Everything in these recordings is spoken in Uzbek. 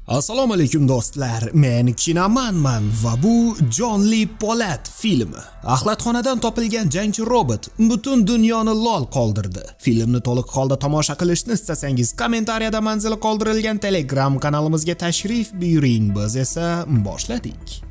Assalomu alaykum do'stlar, men Kinamanman va bu Jonli Polat filmi. Axlatxonadan topilgan jangchi robot butun dunyoni lol qoldirdi. Filmni to'liq holda tomosha qilishni istasangiz, kommentariyada manzili qoldirilgan Telegram kanalimizga tashrif buyuring. Biz esa boshladik.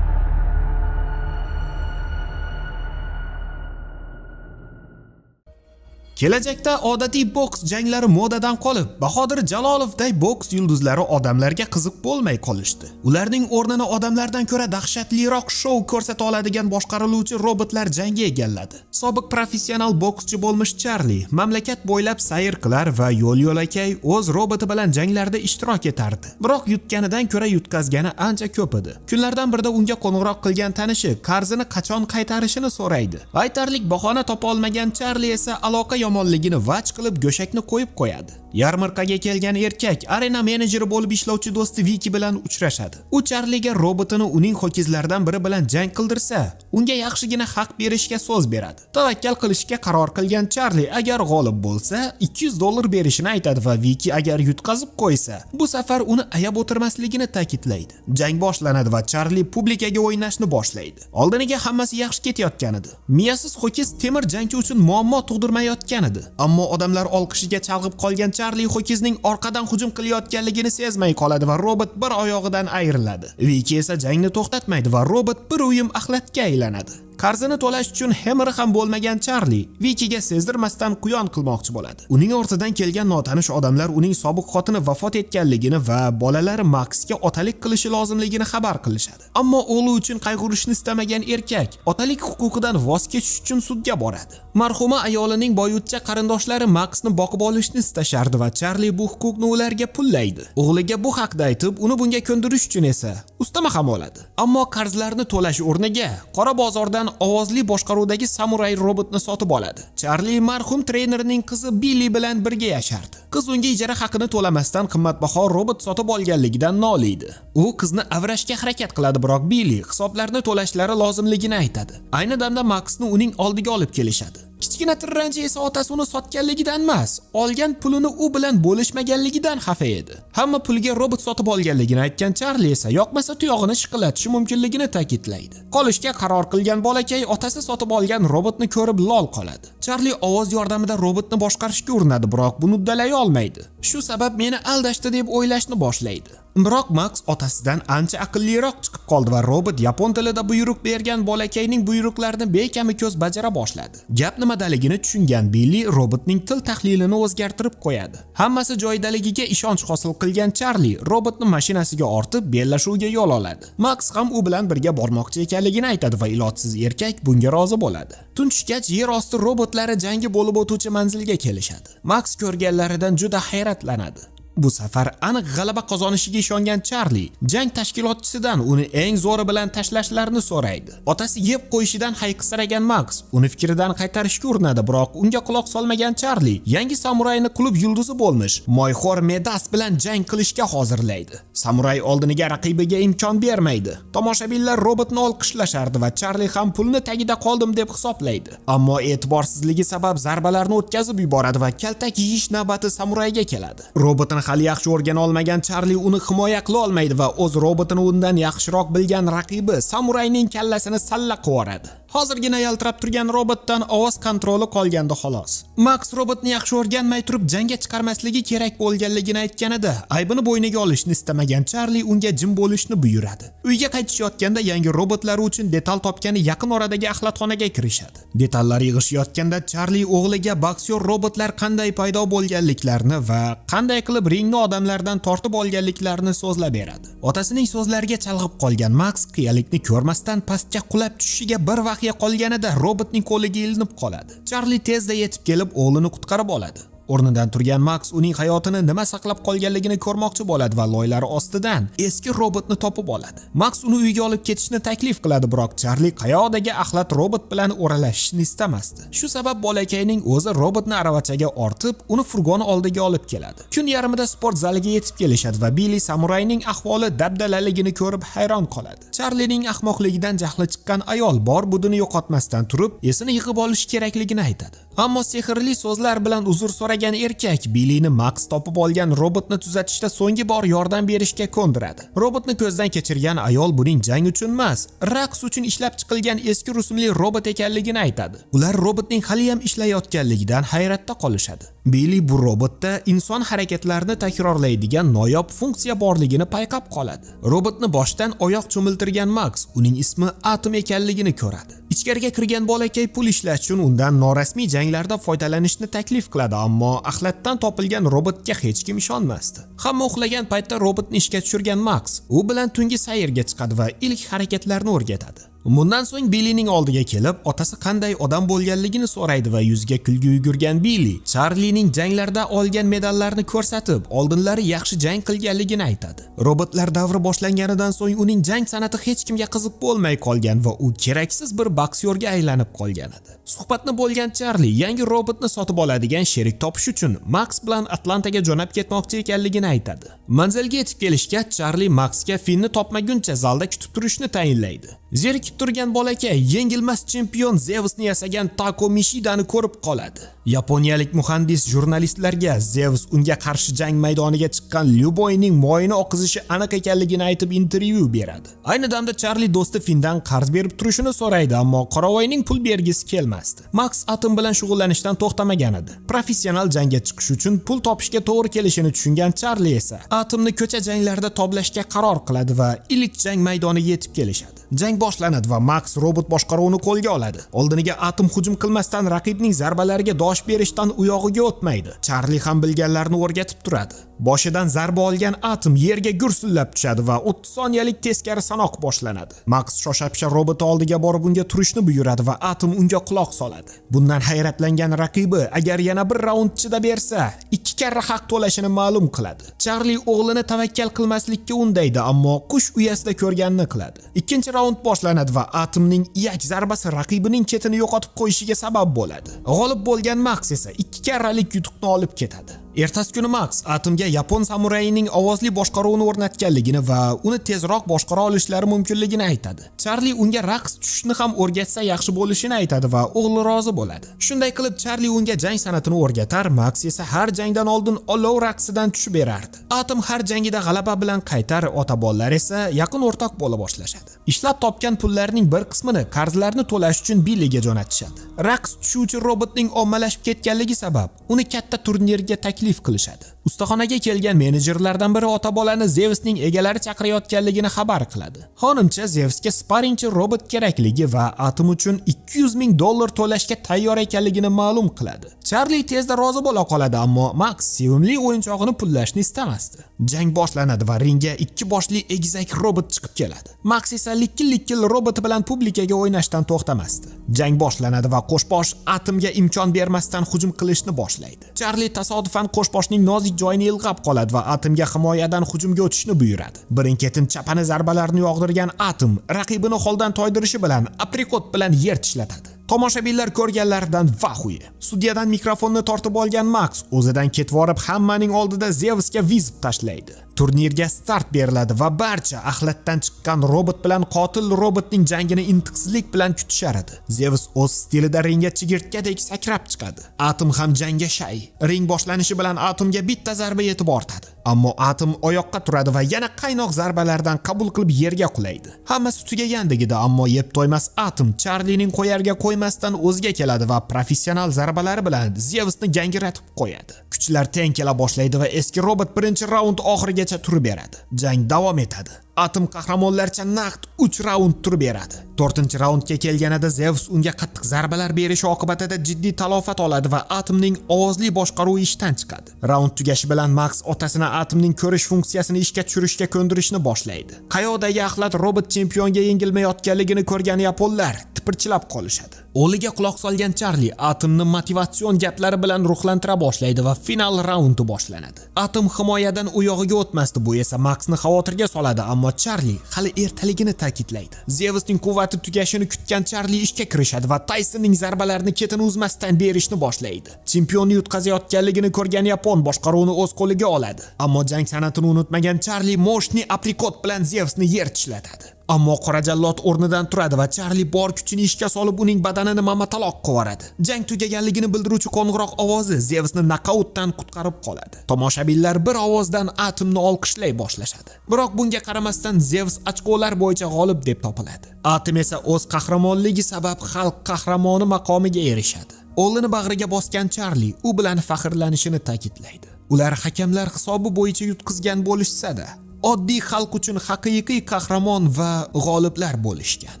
Kelajakda odatiy boks janglari modadan qolib, Bahodir Jalolovday boks yulduzlari odamlarga qiziq bo'lmay qolishdi. Ularning o'rnini odamlardan ko'ra dahshatliroq shou ko'rsata oladigan boshqariluvchi robotlar jangi egalladi. Sobiq professional bokschi bo'lmish Charli mamlakat bo'ylab sayr qilar va yo'l-yo'lakay o'z roboti bilan janglarda ishtirok etardi. Biroq yutganidan ko'ra yutqazgani ancha ko'p edi. Kunlardan birida unga qo'ng'iroq qilgan tanishi qarzini qachon qaytarishini so'raydi. Aytarlik bahona topa olmagan Charli esa aloqa yomonligini vaj qilib go'shakni qo'yib qo'yadi. Yarmarkaga kelgan erkak arena menejeri bo'lib ishlovchi do'sti Viki bilan uchrashadi. U Charliga robotini uning ho'kizlaridan biri bilan jang qildirsa, unga yaxshigina haq berishga so'z beradi. Tavakkal qilishga qaror qilgan Charli agar g'olib bo'lsa, $200 berishini aytadi va Viki agar yutqazib qo'ysa, bu safar uni ayab o'tirmasligini ta'kidlaydi. Jang boshlanadi va Charli publikaga o'ynashni boshlaydi. Oldiniga hammasi yaxshi ketayotgan edi. Miyasiz ho'kiz temir jangchi uchun muammo tug'dirmayotgan edi. Ammo odamlar olqishiga chalg'ib qolgan Charli ho'kizning orqadan hujum qilayotganligini sezmay qoladi va robot bir oyog'idan ayriladi. Viki esa jangni to'xtatmaydi va robot bir o'yim axlatga aylanadi. Qarzini to'lash uchun hemiri ham bo'lmagan Charli Vikiga sezdirmasdan quyon qilmoqchi bo'ladi. Uning ortidan kelgan notanish odamlar uning sobiq xotini vafot etganligini va bolalari Maxga otalik qilishi lozimligini xabar qilishadi. Ammo o'g'li uchun qayg'urishni istamagan erkak otalik huquqidan voz kechish uchun sudga boradi. Marhuma ayolining boyutcha qarindoshlari Maxni boqib olishni istashardi va Charli bu huquqni ularga pullaydi. O'g'liga bu haqda aytib, uni bunga ko'ndirish uchun esa ustama ham oladi. Ammo qarzlarni to'lash o'rniga qora bozordan ovozli boshqaruvdagi samuray robotni sotib oladi. Charli marhum trenerning qizi Billi bilan birga yashardi. Qiz unga ijara haqini to'lamasdan qimmatbaho robot sotib olganligidan noliydi. U qizni avrashga harakat qiladi, biroq Billi hisoblarni to'lashlari lozimligini aytadi. Ayni damda Maxni uning oldiga olib kelishadi. Kichkina tirranchi esa otasi uni sotganligidan emas, olgan pulini u bilan bo'lishmaganligidan xafa edi. Hamma pulga robot sotib olganligini aytgan Charli esa yoqmasa tuyog'ini shiqilatishi mumkinligini ta'kidlaydi. Qolishga qaror qilgan bolakay otasi sotib olgan robotni ko'rib lol qoladi. Charli ovoz yordamida robotni boshqarishga urinadi, biroq buni uddalay olmaydi. Shu sabab meni aldashdi deb o'ylashni boshlaydi. Biroq Max otasidan ancha aqlliroq chiqib qoldi va robot yapon tilida buyruq bergan bolakayning buyruqlarini bekami ko'z bajara boshladi. Gap nimadaligini tushungan Billi robotning til tahlilini o'zgartirib qo'yadi. Hammasi joyidaligiga ishonch hosil qilgan Charli robotni mashinasiga ortib bellashuvga yo'l oladi. Max ham u bilan birga bormoqchi ekanligini aytadi va ilojsiz erkak bunga rozi bo'ladi. Tuntushgach yer osti robotlari jangi bo'lib o'tuvchi manzilga kelishadi. Max ko'rganlaridan juda hayratlanadi. Bu safar aniq g'alaba qozonishiga ishongan Charli jang tashkilotchisidan uni eng zo'ri bilan tashlashlarini so'raydi. Otasi yeb qo'yishidan hayqisiragan Max uni fikridan qaytarishga urinadi, biroq unga quloq solmagan Charli yangi samurayni klub yulduzi bo'lmish Moyxor Medas bilan jang qilishga hozirlaydi. Samuray oldiniga raqibiga imkon bermaydi. Tomoshabinlar robotni olqishlashardi va Charli ham pulni tagida qoldim deb hisoblaydi. Ammo e'tiborsizligi sabab zarbalarni o'tkazib yuboradi va kaltak yeyish navbati samurayga keladi. Robotni hali yaxshi o'rgana olmagan Charli uni himoya qila olmaydi va o'z robotini undan yaxshiroq bilgan raqibi samurayning kallasini salla qivoradi. Hozirgina yaltirab turgan robotdan ovoz kontroli qolganda xolos. Max robotni yaxshi o'rganmay turib jangga chiqarmasligi kerak bo'lganligini aytganida, aybini bo'yniga olishni istamagan Charli unga jim bo'lishni buyuradi. Uyga qaytishayotganda yangi robotlari uchun detal topgani yaqin oradagi axlatxonaga kirishadi. Detallar yig'ishayotganda Charli o'g'liga boksyor robotlar qanday paydo bo'lganliklarini va qanday qilib ringni odamlardan tortib olganliklarini so'zlab beradi. Otasining so'zlariga chalg'ib qolgan Max qiyalikni ko'rmasdan pastga qulab tushishiga bir vaqt qolganida robotning qo'liga ilinib qoladi. Charli tezda yetib kelib o'g'lini qutqarib oladi. O'rnidan turgan Max uning hayotini nima saqlab qolganligini ko'rmoqchi bo'ladi va loylari ostidan eski robotni topib oladi. Max uni uyga olib ketishni taklif qiladi, biroq Charli qayoqdagi axlat robot bilan o'ralashishni istamasdi. Shu sabab bolakayning o'zi robotni aravachaga ortib, uni furgon oldiga olib keladi. Kun yarmida sport zaliga yetib kelishadi va Billi samurayning ahvoli dabdalaligini ko'rib hayron qoladi. Charlining ahmoqligidan jahli chiqqan ayol bor budini yo'qotmasdan turib, esini yig'ib olish kerakligini aytadi. Ammo sehrli so'zlar bilan uzr so'ragan bo'lmagan erkak Billini Max topib olgan robotni tuzatishda so'nggi bor yordam berishga ko'ndiradi. Robotni ko'zdan kechirgan ayol buning jang uchun emas, raqs uchun ishlab chiqilgan eski rusumli robot ekanligini aytadi. Ular robotning hali ham ishlayotganligidan hayratda qolishadi. Billi bu robotda inson harakatlarini takrorlaydigan noyob funksiya borligini payqab qoladi. Robotni boshdan oyoq cho'miltirgan Max uning ismi Atom ekanligini ko'radi. Ichkariga kirgan bolakay pul ishlash uchun undan norasmiy janglarda foydalanishni taklif qiladi, ammo axlatdan topilgan robotga hech kim ishonmasdi. Hamma uxlagan paytda robotni ishga tushirgan Max u bilan tungi sayrga chiqadi va ilk harakatlarni o'rgatadi. Bundan so'ng Billining oldiga kelib, otasi qanday odam bo'lganligini so'raydi va yuziga kulgi yugurgan Billi Charliening janglarda olgan medallarni ko'rsatib, oldinlari yaxshi jang qilganligini aytadi. Robotlar davri boshlanganidan so'ng uning jang san'ati hech kimga qiziq bo'lmay qolgan va u keraksiz bir boksyorga aylanib qolgan edi. Suhbatni bo'lgan Charlie yangi robotni sotib oladigan sherik topish uchun Max bilan Atlantaga jo'nab ketmoqchi ekanligini aytadi. Manzilga yetib kelishga Charlie Maxga Finnni topmaguncha zalda kutib turishni tayinlaydi. Zerikib turgan bolakay yengilmas chempion Zeusni yasagan Tako Mishidani ko'rib qoladi. Yaponiyalik muhandis jurnalistlarga Zeus unga qarshi jang maydoniga chiqqan Lyuboyning moyini oqizishi aniq ekanligini aytib intervyu beradi. Ayni damda Charlie do'sti Finndan qarz berib turishini so'raydi, ammo Qoravoyning pul bergisi kelmasdi. Max Atom bilan shug'ullanishdan to'xtamagan edi. Professional jangga chiqish uchun pul topishga to'g'ri kelishini tushungan Charlie esa Atomni ko'cha janglarida toblashga qaror qiladi va ilk jang maydoniga yetib kelishadi. Jang boshlanadi va Max robot boshqaruvini qo'lga oladi. Oldiniga Atom hujum qilmasdan raqibning zarbalariga dosh berishdan u yog'iga o'tmaydi. Charlie ham bilganlarini o'rgatib turadi. Boshidan zarba olgan Atom yerga gursillab tushadi va 30 soniyalik teskari sanoq boshlanadi. Max shosha-pisha robot oldiga borib unga turishni buyuradi va Atom unga quloq soladi. Bundan hayratlangan raqibi agar yana bir raund ichida bersa, 2 karra haq to'lashini ma'lum qiladi. Charlie o'g'lini tavakkal qilmaslikka undaydi, ammo qush uyasida ko'rganini qiladi. Ikkinchi raund boshlanadi va Atomning iyak zarbasi raqibining ketini yo'qotib qo'yishiga sabab bo'ladi. G'olib bo'lgan Max esa 2 karralik yutuqni olib ketadi. Ertasi kuni Max Atomga yapon samurayining ovozli boshqaruvini o'rnatganligini va uni tezroq boshqara olishlari mumkinligini aytadi. Charlie unga raqs tushishni ham o'rgatsa yaxshi bo'lishini aytadi va o'g'li rozi bo'ladi. Shunday qilib Charlie unga jang san'atini o'rgatar, Max esa har jangdan oldin olov raqsidan tushib berardi. Atom har jangida g'alaba bilan qaytar, ota-bolalar esa yaqin o'rtoq bo'la boshlashadi. Ishlab topgan pullarning bir qismini qarzlarni to'lash uchun Billiga jo'natishadi. Raqs tushuvchi robotning ommalashib ketganligi sabab uni katta turnirga taklif qilishadi. Ustaxonaga kelgan menejerlardan biri ota-bolani Zeusning egalari chaqirayotganligini xabar qiladi. Xonimcha Zeusga sparingchi robot kerakligi va Atom uchun $200,000 to'lashga tayyor ekanligini ma'lum qiladi. Charlie tezda rozi bo'la qoladi, ammo Max sevimli o'yinchog'ini pullashni istamasdi. Jang boshlanadi va ringga 2 boshli egizak robot chiqib keladi. Max esa likkil roboti bilan publikaga o'ynashdan to'xtamasdi. Jang boshlanadi va qo'shbosh Atomga imkon bermasdan hujum qilishni boshlaydi. Charlie tasodifan qo'shboshning nozik joyini ilg'ab qoladi va Atomga himoyadan hujumga o'tishni buyuradi. Birin-ketin chapani zarbalarni yog'dirgan Atom raqibini holdan toydirishi bilan aprikot bilan yer tishlatadi. Tomoshabinlar ko'rganlaridan vahuya. Sudyadan mikrofonni tortib olgan Max o'zidan ketib borib hammaning oldida Zeusga vizib tashlaydi. Turnirga start beriladi va barcha axlatdan chiqqan robot bilan qotil robotning jangini intiqsizlik bilan kutishar edi. Zeus o'z stilida ringga chigirtkadek sakrab chiqadi. Atom ham jangga shay. Ring boshlanishi bilan Atomga bitta zarba yetib ortadi. Ammo Atom oyoqqa turadi va yana qaynoq zarbalardan qabul qilib yerga qulaydi. Hammasi tugagandagida, ammo yeb to'ymas Atom Charliening qo'yarga qo'ymasdan o'ziga keladi va professional zarbalari bilan Zeusni gangiratib qo'yadi. Kuchlar teng kela boshlaydi va eski robot birinchi raund oxirigacha turib beradi. Jang davom etadi. Atom qahramonlarcha naqd 3 raund turib beradi. 4-raundga kelganida Zeus unga qattiq zarbalar berishi oqibatida jiddiy talofat oladi va Atomning ovozli boshqaruvi ishdan chiqadi. Raund tugashi bilan Max otasini Atomning ko'rish funksiyasini ishga tushirishga ko'ndirishni boshlaydi. Qayoqdagi axlat robot chempionga yengilmayotganligini ko'rgan yaponlar tipirchilab qolishadi. O'liga quloq solgan Charlie Atomni motivatsion gaplari bilan ruhlantira boshlaydi va final raundi boshlanadi. Atom himoyadan u yog'iga o'tmasdi, bu esa Maxni xavotirga soladi, ammo Charlie hali ertaligini ta'kidlaydi. Zeusning quvvati tugashini kutgan Charlie ishga kirishadi va Taysonning zarbalarini ketini uzmasdan berishni boshlaydi. Chempionni yutqazayotganligini ko'rgan yapon boshqaruvni o'z qo'liga oladi, ammo jang san'atini unutmagan Charlie moshni aprikot bilan Zeusni yer tishlatadi. Ammo qora jallod o'rnidan turadi va Charli bor kuchini ishga solib uning badanini mamataloq qivoradi. Jang tugaganligini bildiruvchi qo'ng'iroq ovozi Zevsni nokautdan qutqarib qoladi. Tomoshabinlar bir ovozdan Atomni olqishlay boshlashadi. Biroq bunga qaramasdan Zevs ochkolar bo'yicha g'olib deb topiladi. Atom esa o'z qahramonligi sabab xalq qahramoni maqomiga erishadi. O'g'lini bag'riga bosgan Charli u bilan faxrlanishini ta'kidlaydi. Ular hakamlar hisobi bo'yicha yutqizgan bo'lishsa-da, oddiy xalq uchun haqiqiy qahramon va g'oliblar bo'lishgan.